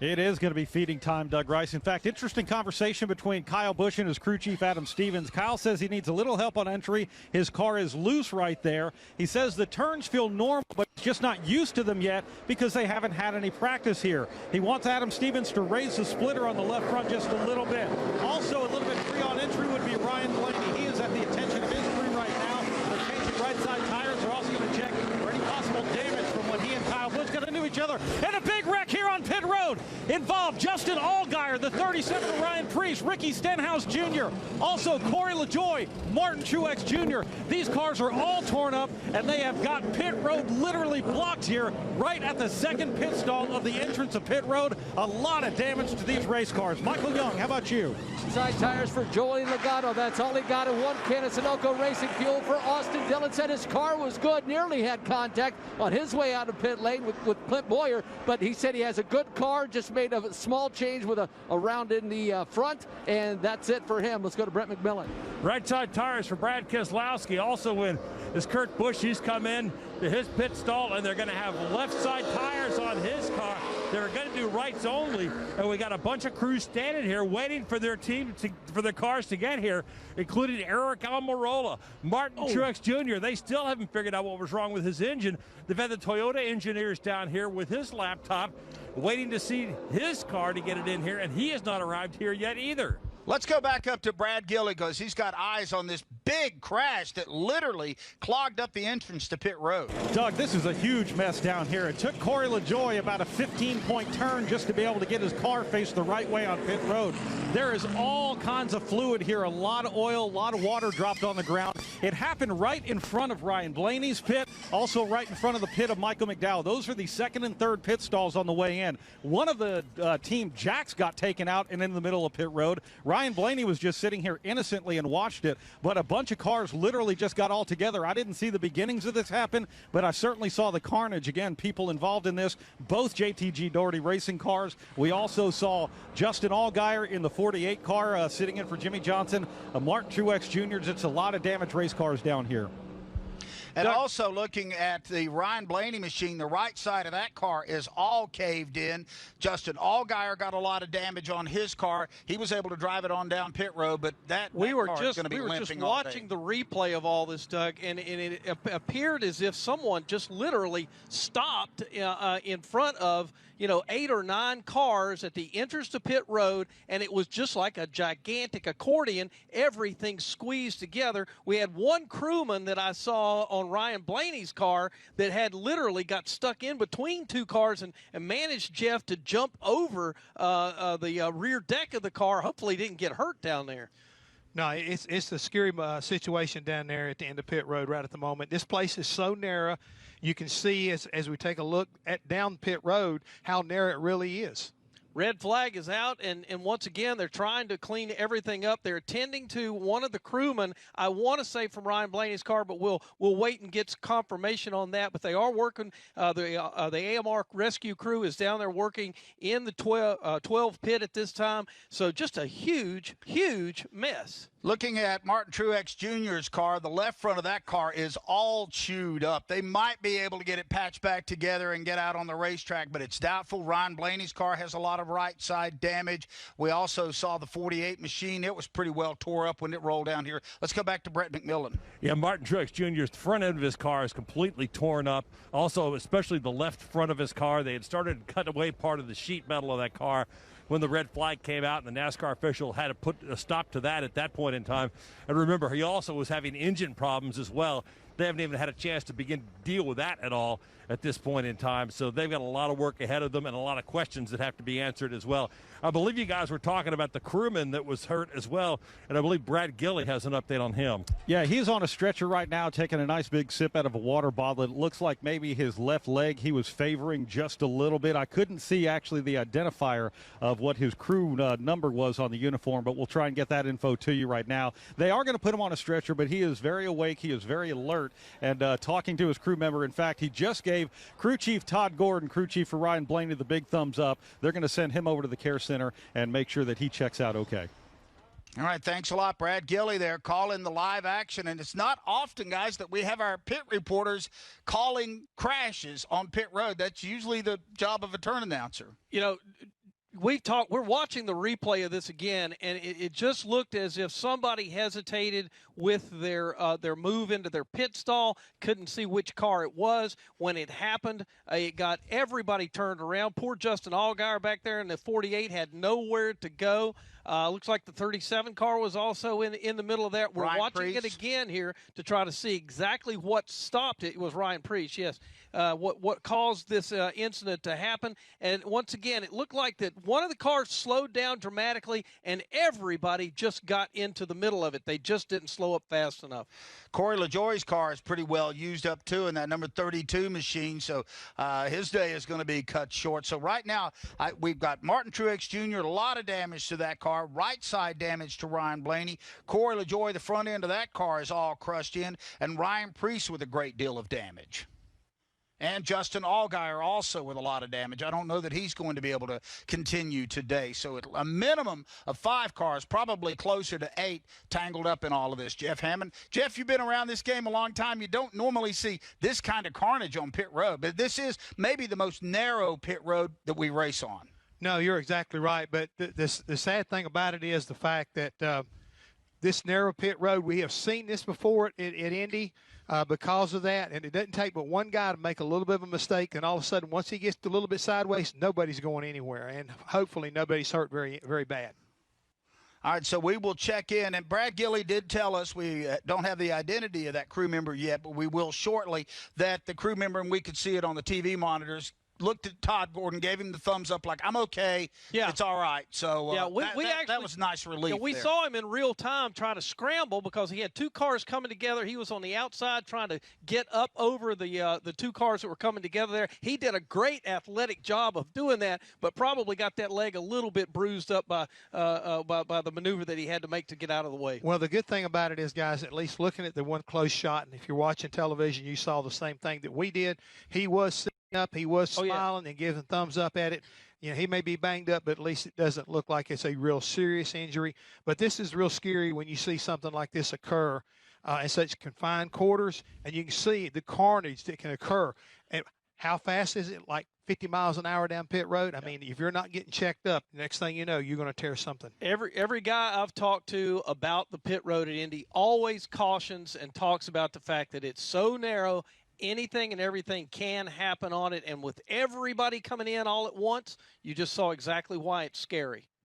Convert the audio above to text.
It is going to be feeding time, Doug Rice. In fact, interesting conversation between Kyle Busch and his crew chief, Adam Stevens. Kyle says he needs a little help on entry. His car is loose right there. He says the turns feel normal, but he's just not used to them yet because they haven't had any practice here. He wants Adam Stevens to raise the splitter on the left front just a little bit. Also, a little bit free on entry would be Ryan Blaney. He is at the attention of his crew right now. They're changing right side tires. They're also going to check for any possible damage from when he and Kyle Busch got into each other. And a big wreck here on pit road. Involved Justin Allgaier, the 37 of Ryan Preece, Ricky Stenhouse Jr., also Corey LaJoie, Martin Truex Jr. These cars are all torn up, and they have got pit road literally blocked here right at the second pit stall of the entrance of pit road. A lot of damage to these race cars. Michael Young, how about you? Side tires for Joey Logano. That's all he got in one can of Sunoco Racing Fuel for Austin Dillon. Said his car was good, nearly had contact on his way out of pit lane with Clint Boyer, but he said he has a good car, just made a small change with a round in the front, and that's it for him. Let's go to Brett McMillan. Right side tires for Brad Keselowski. Also in is Kurt Busch. He's come in to his pit stall, and they're going to have left side tires on his car. They're going to do rights only, and we got a bunch of crews standing here waiting for their team for their cars to get here, including Eric Almirola, Martin Truex Jr. They still haven't figured out what was wrong with his engine. They've had the Toyota engineers down here with his laptop waiting to see his car to get it in here, and he has not arrived here yet either. Let's go back up to Brad Gilly because he's got eyes on this big crash that literally clogged up the entrance to pit road. Doug, this is a huge mess down here. It took Corey LaJoie about a 15-point turn just to be able to get his car faced the right way on pit road. There is all kinds of fluid here, a lot of oil, a lot of water dropped on the ground. It happened right in front of Ryan Blaney's pit, also right in front of the pit of Michael McDowell. Those are the second and third pit stalls on the way in. One of the team jacks got taken out and in the middle of pit road. Ryan Blaney was just sitting here innocently and watched it, but a bunch of cars literally just got all together. I didn't see the beginnings of this happen, but I certainly saw the carnage. Again, people involved in this, both JTG Doherty racing cars. We also saw Justin Allgaier in the 48 car sitting in for Jimmy Johnson, Martin Truex Jr. It's a lot of damaged race cars down here. And also looking at the Ryan Blaney machine, the right side of that car is all caved in. Justin Allgaier got a lot of damage on his car. He was able to drive it on down pit road, but we were just limping watching the replay of all this, Doug, and it appeared as if someone just literally stopped in front of 8 or 9 cars at the entrance to pit road, and it was just like a gigantic accordion. Everything squeezed together. We had one crewman that I saw on Ryan Blaney's car that had literally got stuck in between 2 cars and managed, Jeff, to jump over the rear deck of the car. Hopefully he didn't get hurt down there. No, it's a scary situation down there at the end of pit road right at the moment. This place is so narrow. You can see as we take a look down pit road how narrow it really is. Red flag is out, and once again, they're trying to clean everything up. They're attending to one of the crewmen, I want to say from Ryan Blaney's car, but we'll wait and get confirmation on that. But they are working. The AMR rescue crew is down there working in the 12 pit at this time. So just a huge, huge mess. Looking at Martin Truex Jr.'s car, the left front of that car is all chewed up. They might be able to get it patched back together and get out on the racetrack, but it's doubtful. Ryan Blaney's car has a lot of right side damage. We also saw the 48 machine. It was pretty well tore up when it rolled down here. Let's go back to Brett McMillan. Yeah, Martin Truex Jr.'s front end of his car is completely torn up. Also, especially the left front of his car. They had started to cut away part of the sheet metal of that car when the red flag came out, and the NASCAR official had to put a stop to that at that point in time. And remember, he also was having engine problems as well. They haven't even had a chance to begin to deal with that at all at this point in time. So they've got a lot of work ahead of them and a lot of questions that have to be answered as well. I believe you guys were talking about the crewman that was hurt as well, and I believe Brad Gilly has an update on him. Yeah, he's on a stretcher right now taking a nice big sip out of a water bottle. It looks like maybe his left leg he was favoring just a little bit. I couldn't see actually the identifier of what his crew number was on the uniform, but we'll try and get that info to you right now. They are going to put him on a stretcher, but he is very awake. He is very alert and talking to his crew member. In fact, he just gave crew chief Todd Gordon, crew chief for Ryan Blaney, the big thumbs up. They're going to send him over to the care center and make sure that he checks out okay. All right, thanks a lot, Brad Gilly there calling the live action. And it's not often, guys, that we have our pit reporters calling crashes on pit road. That's usually the job of a turn announcer. we're watching the replay of this again, and it just looked as if somebody hesitated with their move into their pit stall, couldn't see which car it was. When it happened, it got everybody turned around. Poor Justin Allgaier back there in the 48 had nowhere to go. Looks like the 37 car was also in the middle of that. We're watching it again here to try to see exactly what stopped it. It was Ryan Preece, yes. What caused this incident to happen. And once again, it looked like that one of the cars slowed down dramatically, and everybody just got into the middle of it. They just didn't slow up fast enough. Corey LaJoie's car is pretty well used up, too, in that number 32 machine, so his day is going to be cut short. So right now, we've got Martin Truex Jr., a lot of damage to that car, right side damage to Ryan Blaney. Corey LaJoie, the front end of that car is all crushed in, and Ryan Preece with a great deal of damage. And Justin Allgaier also with a lot of damage. I don't know that he's going to be able to continue today. So a minimum of 5 cars, probably closer to 8, tangled up in all of this. Jeff Hammond. Jeff, you've been around this game a long time. You don't normally see this kind of carnage on pit road. But this is maybe the most narrow pit road that we race on. No, you're exactly right. But the sad thing about it is the fact that this narrow pit road, we have seen this before at Indy. Because of that, and it doesn't take but one guy to make a little bit of a mistake, and all of a sudden, once he gets a little bit sideways, nobody's going anywhere, and hopefully nobody's hurt very, very bad. All right, so we will check in, and Brad Gilley did tell us, we don't have the identity of that crew member yet, but we will shortly, that the crew member, and we could see it on the TV monitors, looked at Todd Gordon, gave him the thumbs up like, I'm okay, it's all right. So that was nice relief. We saw him in real time trying to scramble because he had 2 cars coming together. He was on the outside trying to get up over the 2 cars that were coming together there. He did a great athletic job of doing that, but probably got that leg a little bit bruised up by the maneuver that he had to make to get out of the way. Well, the good thing about it is, guys, at least looking at the one close shot, and if you're watching television, you saw the same thing that we did. He was sitting up, he was smiling and giving thumbs up at it. You know, he may be banged up, but at least it doesn't look like it's a real serious injury. But this is real scary when you see something like this occur in such confined quarters, and you can see the carnage that can occur. And how fast is it? Like 50 miles an hour down pit road? I mean, if you're not getting checked up, next thing you know, you're going to tear something. Every guy I've talked to about the pit road at Indy always cautions and talks about the fact that it's so narrow, anything and everything can happen on it, and with everybody coming in all at once, you just saw exactly why it's scary.